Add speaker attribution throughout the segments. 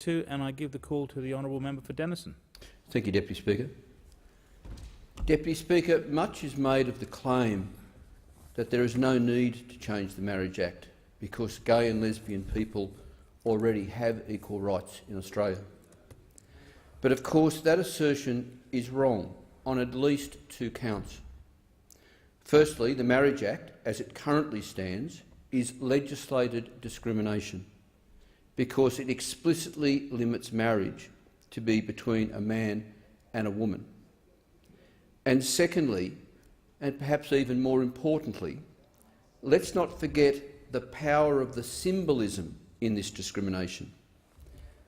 Speaker 1: to, and I give the call to the honourable member for Denison.
Speaker 2: Thank you, Deputy Speaker. Deputy Speaker, much is made of the claim that there is no need to change the Marriage Act because gay and lesbian people already have equal rights in Australia. But of course that assertion is wrong on at least two counts. Firstly, the Marriage Act, as it currently stands, is legislated discrimination because it explicitly limits marriage to be between a man and a woman. And secondly, and perhaps even more importantly, let's not forget the power of the symbolism in this discrimination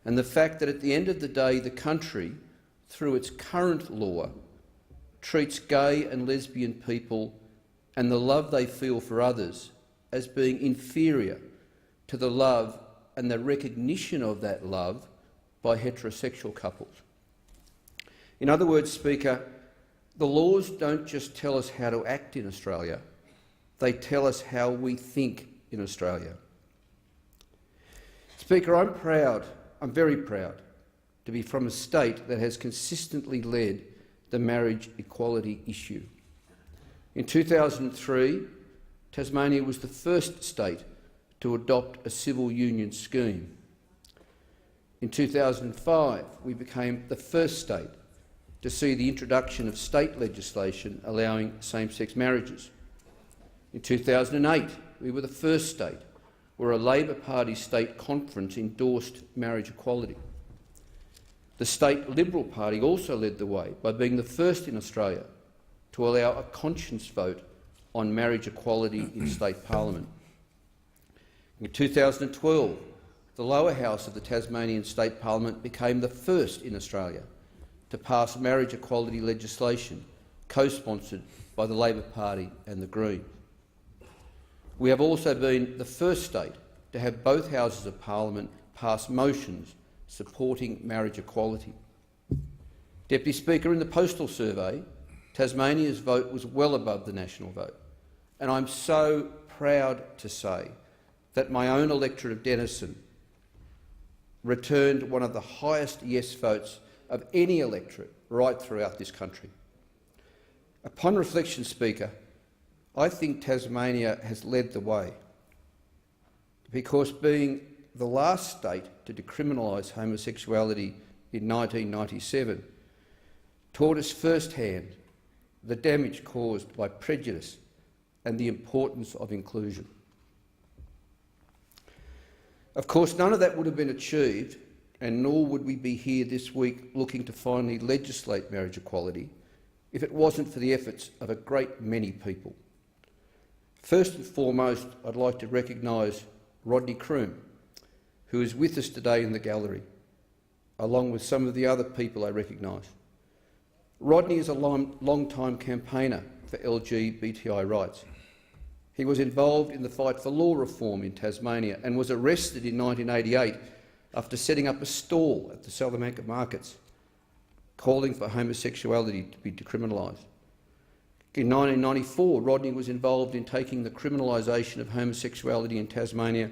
Speaker 2: and the fact that at the end of the day the country, through its current law, treats gay and lesbian people and the love they feel for others as being inferior to the love and the recognition of that love by heterosexual couples. In other words, Speaker, the laws don't just tell us how to act in Australia, they tell us how we think in Australia. Speaker, I'm very proud to be from a state that has consistently led the marriage equality issue. In 2003, Tasmania was the first state to adopt a civil union scheme. In 2005, we became the first state to see the introduction of state legislation allowing same-sex marriages. In 2008, we were the first state where a Labor Party state conference endorsed marriage equality. The State Liberal Party also led the way by being the first in Australia to allow a conscience vote on marriage equality in state parliament. In 2012, the lower house of the Tasmanian State Parliament became the first in Australia to pass marriage equality legislation co-sponsored by the Labor Party and the Greens. We have also been the first state to have both houses of parliament pass motions supporting marriage equality. Deputy Speaker, in the postal survey, Tasmania's vote was well above the national vote, and I'm so proud to say that my own electorate of Denison returned one of the highest yes votes of any electorate right throughout this country. Upon reflection, Speaker, I think Tasmania has led the way because being the last state to decriminalise homosexuality in 1997 taught us firsthand the damage caused by prejudice and the importance of inclusion. Of course, none of that would have been achieved, and nor would we be here this week looking to finally legislate marriage equality if it wasn't for the efforts of a great many people. First and foremost, I'd like to recognise Rodney Croome, who is with us today in the gallery, along with some of the other people I recognise. Rodney is a long-time campaigner for LGBTI rights. He was involved in the fight for law reform in Tasmania and was arrested in 1988 after setting up a stall at the Salamanca markets, calling for homosexuality to be decriminalised. In 1994, Rodney was involved in taking the criminalisation of homosexuality in Tasmania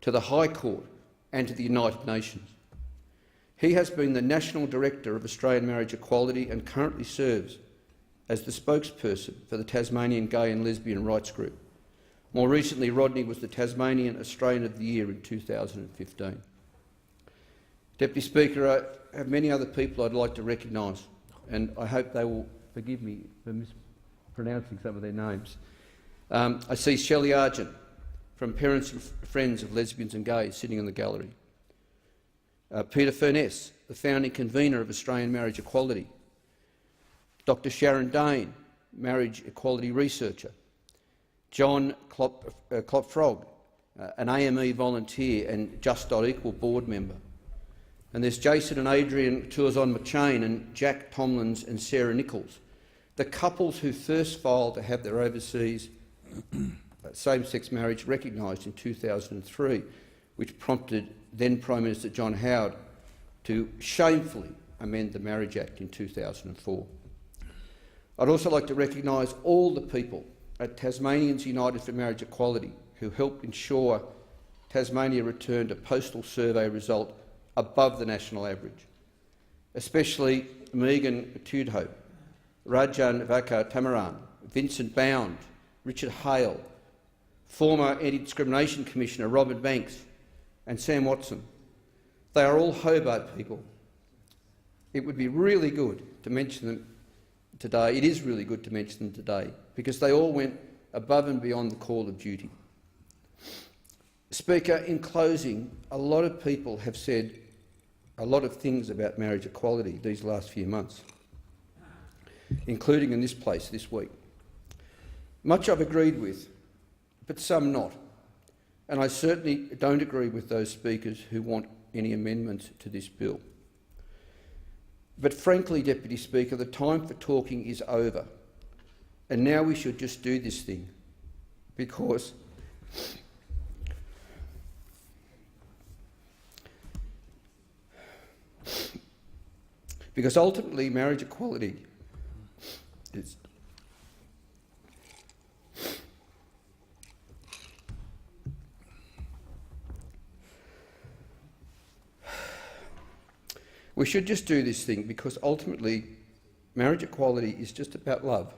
Speaker 2: to the High Court and to the United Nations. He has been the National Director of Australian Marriage Equality and currently serves as the spokesperson for the Tasmanian Gay and Lesbian Rights Group. More recently, Rodney was the Tasmanian Australian of the Year in 2015. Deputy Speaker, I have many other people I'd like to recognise, and I hope they will forgive me for mispronouncing some of their names. I see Shelley Argent from Parents and Friends of Lesbians and Gays sitting in the gallery. Peter Furness, the founding convener of Australian Marriage Equality. Dr Sharon Dane, marriage equality researcher. John Klopfrog, an AME volunteer and Just.Equal board member. And there's Jason and Adrian Tourzon-McChain and Jack Tomlins and Sarah Nichols, the couples who first filed to have their overseas same-sex marriage recognised in 2003, which prompted then Prime Minister John Howard to shamefully amend the Marriage Act in 2004. I'd also like to recognise all the people at Tasmanians United for Marriage Equality who helped ensure Tasmania returned a postal survey result above the national average, especially Megan Tudhope, Rajan Vakar Tamaran, Vincent Bound, Richard Hale, former Anti-Discrimination Commissioner Robert Banks and Sam Watson. They are all Hobart people. It would be really good to mention them today. It is really good to mention them today because they all went above and beyond the call of duty. Speaker, in closing, a lot of people have said a lot of things about marriage equality these last few months, including in this place this week. Much I've agreed with, but some not. And I certainly don't agree with those speakers who want any amendments to this bill. But frankly, Deputy Speaker, the time for talking is over. And now we should just do this thing, because ultimately marriage equality is we should just do this thing because ultimately marriage equality is just about love.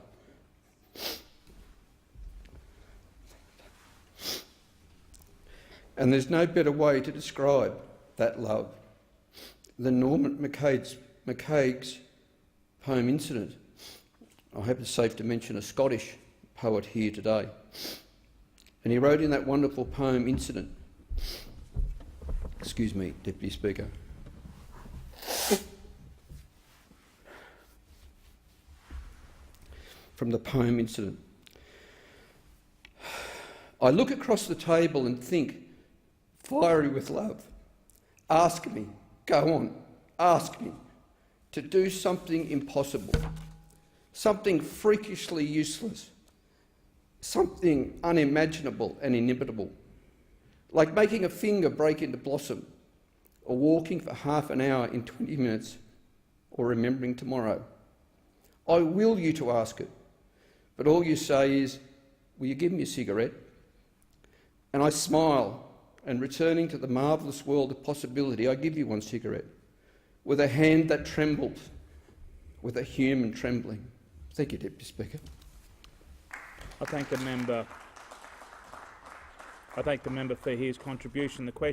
Speaker 2: And there's no better way to describe that love than Norman McCaig's poem Incident. I hope it's safe to mention a Scottish poet here today. And he wrote in that wonderful poem Incident, excuse me, Deputy Speaker, from the poem Incident. I look across the table and think, fiery with love, ask me, go on, ask me, to do something impossible, something freakishly useless, something unimaginable and inimitable, like making a finger break into blossom, or walking for half an hour in 20 minutes, or remembering tomorrow. I will you to ask it, but all you say is, will you give me a cigarette? And I smile, and returning to the marvellous world of possibility, I give you one cigarette, with a hand that trembles, with a human trembling. Thank you, Deputy Speaker.
Speaker 1: I thank the member for his contribution. The question